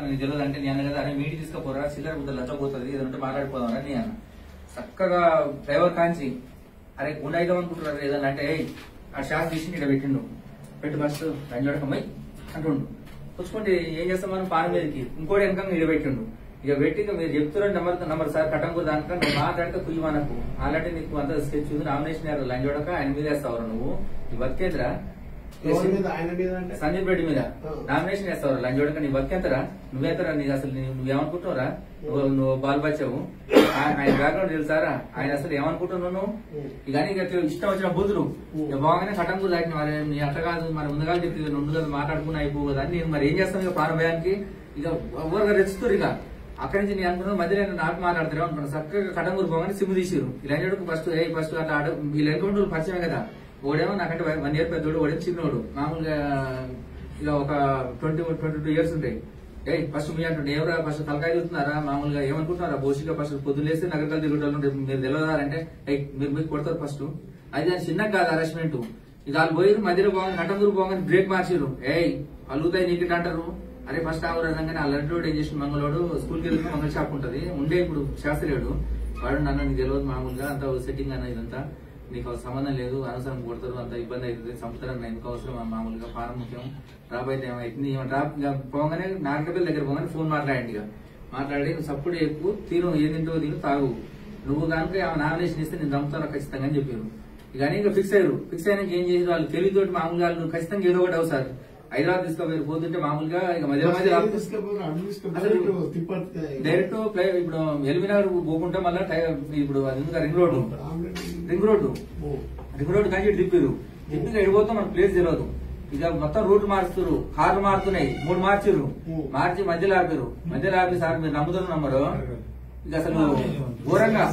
నీకు తెలియదు అంటే నేను కదా అరే మీటి తీసుకుపోరా చిల్లర గుడ్డ లచ్చపోతుంది ఏదంటే మాట్లాడిపోదాం అని అన్న చక్కగా డ్రైవర్ కాంచి అరే గుండె అయిదాం అనుకుంటున్నారు ఏదన్నా అంటే ఆ షాక్ తీసి ఇక్కడ పెట్టిండు పెట్టి ఫస్ట్ రంజోడకమ్మై అంటుండు పుచ్చుకుంటే ఏం చేస్తాం మనం పాన మీదకి ఇంకోటి వెనక ఇక్కడ పెట్టిండు ఇక పెట్టి మీరు చెప్తున్నారు నంబర్ సార్ కట్టంకు దానిక నువ్వు మాట్లాడితే కుయ్యి మనకు ఆల్రెడీ నీకు అంత స్కెచ్ ఉంది నామినేషన్ లంజోడక ఆయన మీద వేస్తావు నువ్వు నీ బతికేంద్రా సందీప్ రెడ్డి మీద నామినేషన్ వేస్తావు లంజోడక నీ బతికేంతరా నువ్వేంతరా నీకు అసలు నువ్వేమనుకుంటున్నావురా నువ్వు బాల్బచ్చావు ఆయన బ్యాక్గ్రౌండ్ తెలుసారా ఆయన అసలు ఏమనుకుంటున్నావు నువ్వు ఇక ఇష్టం వచ్చిన బుద్ధులు ఇక బాగానే కటంకు దాటిన మరి నీ అట్ట కాదు మరి ముందుగా చెప్పి ముందు కదా మాట్లాడుకుని అయిపో కదా అని నేను మరి ఏం చేస్తాను ఇక ప్రాణభయానికి ఇక ఎవరుగా రెచ్చుతారు ఇక అక్కడి నుంచి నేను అనుకున్నాను మధ్యలో నాకు మాట్లాడతారు అనుకున్నాను చక్కగా కటంగూరు పోగానే సిమ్ తీసిరు ఇలా ఫస్ట్ అట్లా వీళ్ళు ఎన్కౌంటర్ పరిచయమే కదా ఓడేమో నాకంటే 1 year పెద్దోడు ఓడేమో చిన్నోడు మామూలుగా ఇలా ఒక 22 years ఉంటాయి ఫస్ట్ మీ అంటుంటే ఎవరా ఫస్ట్ తలకాయ చూస్తున్నారా మామూలుగా ఏమనుకుంటున్నారా బోసిగా ఫస్ట్ పొద్దులేస్తే నగరకాలు తిరుగుతారు మీరు తెలియదారంటే మీరు మీకు కొడతారు ఫస్ట్ అది దాని చిన్న కాదు అరెస్ట్మెంట్ ఇక వాళ్ళు పోయి మధ్యలో పోగానే కటంగూరు పోగానే బ్రేక్ మార్చిరు అలుగుతాయి నీకు అంటారు అరే ఫస్ట్ ఆవరంగానే ఆ లడ్డు ఏం చేసిన మంగళోడు స్కూల్కి వెళ్తే మంగళ షాప్ ఉంటది ఉండే ఇప్పుడు శాస్త్రీయుడు వాడు నన్ను నీకు తెలియదు మామూలుగా అంత సెట్టింగ్ అన్న ఇదంతా నీకు సంబంధం లేదు అనవసరం కొడతారు అంత ఇబ్బంది అవుతుంది సంవత్సరం ఎందుకు అవసరం మామూలుగా పానం ముఖ్యం డ్రాప్ అయితే ఏమైతుంది డ్రాప్ పోగానే నాగపల్లి దగ్గర పోగానే ఫోన్ మాట్లాడండి ఇక మాట్లాడి నువ్వు సప్పుడు ఎక్కువ తీరు ఏదింటో తిను తాగు నువ్వు కనుక నామినేషన్ ఇస్తే నేను చంపుతాను ఖచ్చితంగా అని చెప్పారు ఇక ఫిక్స్ అయ్యారు ఫిక్స్ అయినాక ఏం చేసి వాళ్ళు తెలివితోటి మామూలుగా వాళ్ళు ఖచ్చితంగా ఏదో ఒకటి అవుతారు హైదరాబాద్ తీసుకోపోయారు పోతుంటే మామూలుగా ఇక మధ్య డైరెక్ట్ ఇప్పుడు ఎల్బీనగర్ పోకుంటే మళ్ళీ ఇప్పుడు అది రింగ్ రోడ్డు కానీ తిప్పారు తిప్పిగా ఎడిపోతాం మనకు ప్లేస్ తెలియదు ఇక మొత్తం రూట్ మారుస్తారు కార్లు మారుతున్నాయి 3 మార్చిర్రు మార్చి మధ్యలో ఆపి సార్ మీరు నమ్మరు ఇక అసలు ఘోరంగా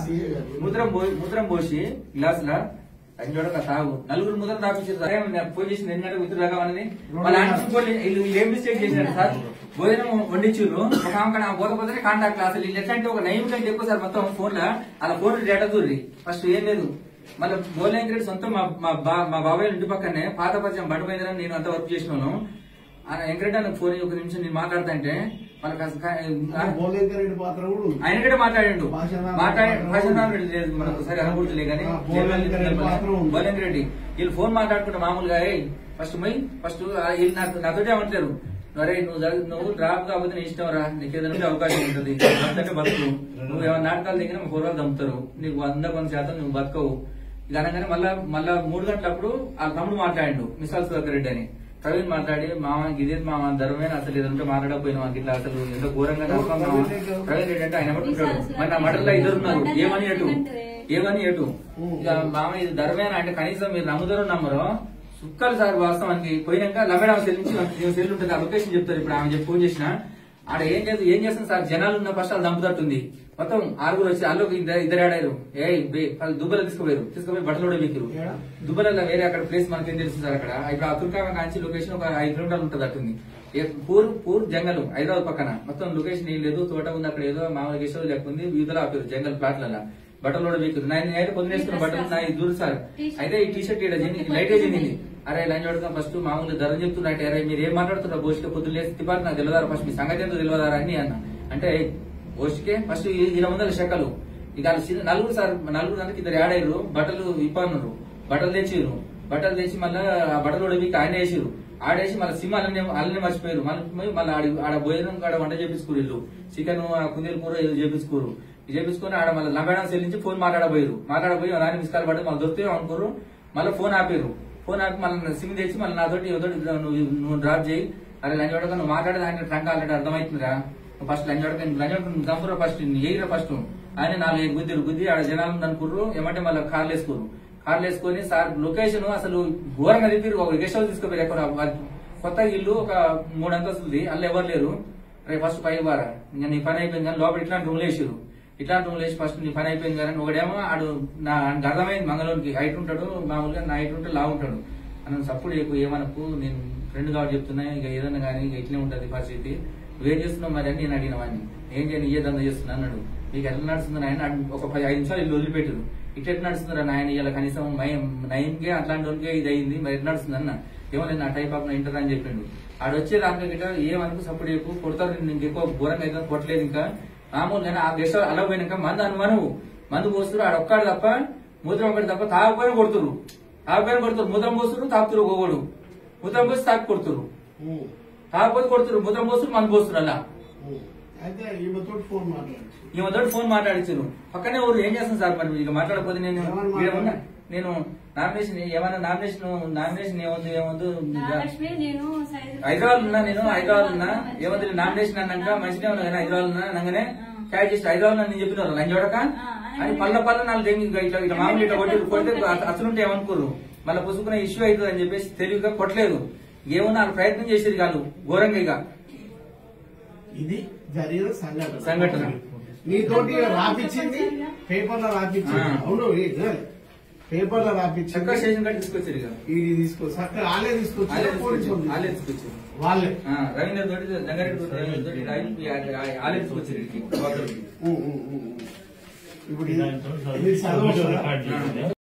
మూత్రం పోసి గ్లాసులా అది చూడక తాగు 4 ముద్రలు రాపించారు ఫోన్ చేసి నిన్నట్టు మిత్రులు రాగామని వీళ్ళు ఏం మిస్టేక్ చేసినారు సార్ భోజనం వండించారు ఒక ఆమె పోతే కాంటాక్ట్ అసలు వీళ్ళు ఎట్లా అంటే ఒక 9 కంటే ఎక్కువ సార్ మొత్తం ఫోన్ లో అలా ఫోన్ డేటా దూరి ఫస్ట్ ఏం లేదు మళ్ళీ బోలేంకరెడ్డి సొంతం మా బాబాయ్ ఇంటి పక్కనే పాత పరిచయం బట్టపోయిందని నేను అంత వర్క్ చేసినాను వెంకరెడ్డి నాకు ఫోన్ 1 నిమిషం నేను మాట్లాడతా అంటే ఆయన కూడా మాట్లాడిండు లేదు మనకు ఒకసారి అనుభూతులే కానీ బోలేంకర్ రెడ్డి వీళ్ళు ఫోన్ మాట్లాడుకుంటే మామూలుగా ఫస్ట్ నాతోటే ఏమంటారు అరే నువ్వు డ్రాప్ కాకపోతే నీ ఇష్టం రా నీకు ఏదైనా అవకాశం ఉంటుంది అంతటే బతుకు నువ్వు ఏమైనా నాటకాలు దిగినా మా పూర్వాలు దమ్ముతారు నీకు 100% నువ్వు బతకవు ఇది అనగానే మళ్ళా 3 గంటలప్పుడు వాళ్ళ తమ్ముడు మాట్లాడిండు మిసాల్ సుధాకర్ రెడ్డి అని ప్రవీణ్ మాట్లాడి మామ ఇదే మామ ధర్మేన అసలు ఏదంటే మాట్లాడకపోయినా మాకు ఇట్లా అసలు ఎంతో ఘోరంగా ప్రవీణ్ రెడ్డి అంటే ఆయన పట్టుకుంటాడు మరి నా మటల్లో 2 ఉన్నారు ఏమని ఎటు ఇక మామ ఇది ధర్మేన అంటే కనీసం మీరు నమ్మరు సుక్కలు సార్ వాస్తవానికి పోయినాక లబేడ సెల్ నుంచి సెల్ ఉంటుంది ఆ లొకేషన్ చెప్తారు ఇప్పుడు ఆమె ఫోన్ చేసిన ఆడ ఏం చేస్తుంది సార్ జనాలు ఉన్న ఫస్ట్ వాళ్ళు దంపుతట్టుంది మొత్తం 6 వచ్చి అల్లోకి ఇద్దరు ఆడారు దుబ్బలు తీసుకుపోయి బట్టలు వెక్కిరు దుబ్బలలో వేరే అక్కడ ప్లేస్ మనకేం తెలుస్తుంది సార్ అక్కడ ఇప్పుడు అతుర్కామ కాంచి లొకేషన్ ఒక 5 కిలోమీటర్లు ఉంటుంది అట్టుంది పూర్ జంగల్ హైదరాబాద్ పక్కన మొత్తం లొకేషన్ ఏం లేదు తోట ఉంది అక్కడ ఏదో మామూలు గెస్ట్ లేకుంది వీధిలో ఆపారు జంగల్ ప్లాట్లలో బట్టలు వెక్కిరు నేను పొద్దునేసుకున్న బట్టలు నా దూరు సార్ అయితే ఈ టీషర్ట్ లైట్ ఏజింది అరే లైన్ చూడతాం ఫస్ట్ మామూలు ధర చెప్తున్నట్టే అరే మీరు ఏం మాట్లాడుతున్నారు బోసికే పొద్దులు లేసి తిప్పారు నాకు తెలియదారా ఫస్ట్ మీ సంగతి ఎంతో తెలియదారా అని అన్న అంటే బోసికే ఫస్ట్ 200 శకలు ఇక 4 సార్ 4 గంటలకు 2 ఆడారు బట్టలు ఇప్పన్నారు బట్టలు తెచ్చి మళ్ళీ ఆ బట్టలు ఉడవికి ఆయన వేసారు ఆడేసి మళ్ళీ సిమ్ అల్లనే మర్చిపోయారు మళ్ళీ ఆడ భోజనం కాడ వంట చేపించుకోరు వీళ్ళు చికెన్ కుందేలు కూర ఏదో చేపించుకొని ఆడ మళ్ళీ లంబేడా సెల్ నుంచి ఫోన్ మాట్లాడబోయి రాని మిస్కాల్ పడి మళ్ళీ దొరికితే అనుకోరు మళ్ళీ ఫోన్ ఆపి మళ్ళీ సిమ్ తెచ్చి మళ్ళీ నాతోటి నువ్వు డ్రాప్ చేయి అరే లంచ్ పడక నువ్వు మాట్లాడేది ఆయన ట్రంక్ ఆల్రెడీ అర్థమవుతుందిరా ఫస్ట్ లంచ్ పడక దంపురా ఫస్ట్ ఎయిరా ఫస్ట్ ఆయన 4 గుద్ది ఆడ జనాలు అనుకుర్రు ఏమంటే మళ్ళీ కార్లు వేసుకొని సార్ లొకేషన్ అసలు ఘోరంగా తిరిగి ఒక గెస్ట్ హౌస్ తీసుకుపోయారు ఎక్కడ కొత్త ఇల్లు ఒక 3 అంతస్తులది అల్ల ఎవరు లేరు రేపు ఫస్ట్ పై వారా ఇంకా నీ పని అయిపోయింది కానీ లోపల ఇట్లాంటి రూమ్లు వేసి ఫస్ట్ నీ పని అయిపోయింది కానీ ఒకడేమో ఆడు నాకు అర్థమైంది మంగళూరుకి హైట్ ఉంటాడు మామూలుగా నా హైట్ ఉంటే లావు ఉంటాడు అన్న సప్పుడు ఏమనకు నేను ఫ్రెండ్ కాబట్టి చెప్తున్నా ఇక ఏదన్నా కానీ ఇక ఇట్లే ఉంటుంది పరిస్థితి నువ్వేం చేస్తున్నావు మరి అని నేను అడిగిన వాడిని ఏం చేయను ఏ దందా చేస్తున్నా అన్నాడు మీకు ఎట్లా నడుస్తుంది ఆయన ఒక 5 నిమిషాలు ఇల్లు వదిలిపెట్టారు ఇట్లా ఎట్లా నడుస్తుందా నాయన ఇలా కనీసం 9కే అట్లాంటి వాళ్ళకే ఇది అయింది మరి ఎట్లా నడుస్తుంది అన్న ఏమో లేదు నా టైప్ ఆఫ్ ఇంటర్ అని చెప్పిండు ఆడొచ్చే రాక గిట్ట ఏమనుకు సపోర్ట్ చెప్పు కొడతారు ఇంకెక్కువ ఘోరంగా అయితే కొట్టలేదు ఇంకా మామూలుగా ఆ గెస్ట్ అలా పోయినాక మందు అనుమాను మందు పోస్తున్నారు ఆడొక్కడు తప్ప మూత్రం ఒకటి తప్ప తాగపోయిన కొడుతురు మూత్రం పోస్తున్నారు తాపుతురు ఒకడు మూత్రం పోసి తాకి కొడుతురు తాగపోతే కొడుతురు మూత్రం పోస్తున్నారు మందు పోస్తున్నారు అలా ఈమెతోటి ఫోన్ మాట్లాడించారు పక్కనే ఊరు ఏం చేస్తాను సార్ మరి ఇక మాట్లాడకపోతే నేను నామినేషన్ ఏమన్నా నామినేషన్ ఏముంది హైదరాబాద్ ఉన్నా ఏముంది నామినేషన్ అన్నాక మంచిగా ఉన్నా కానీ హైదరాబాద్ ఉన్నా అనగానే క్యాచ్ చేసి హైదరాబాద్ నేను చెప్పిన లంచ్ చూడక అని పళ్ళ నాలుగు ఇట్లా మామూలు ఇట్లా కొడితే అసలుంటే ఏమనుకోరు మళ్ళీ పుసుకున్న ఇష్యూ అవుతుంది అని చెప్పేసి తెలివిగా కొట్టలేదు ఏమన్నా వాళ్ళు ప్రయత్నం చేసేది కాదు ఘోరంగా ఇక ఇది జరిగిన సంఘటన నీతోటి రాపించింది పేపర్లో రాపించింది అవును పేపర్లో రాపించింది చక్కగా స్టేషన్ కాడ తీసుకొచ్చారు ఇక ఇది తీసుకొచ్చి చక్కగా వాళ్ళే తీసుకొచ్చారు వాళ్ళే రవీంద్ర తోటి జంగారెడ్డి తోటి వాళ్ళే తీసుకొచ్చారు ఇప్పుడు ఇది చదవచ్చు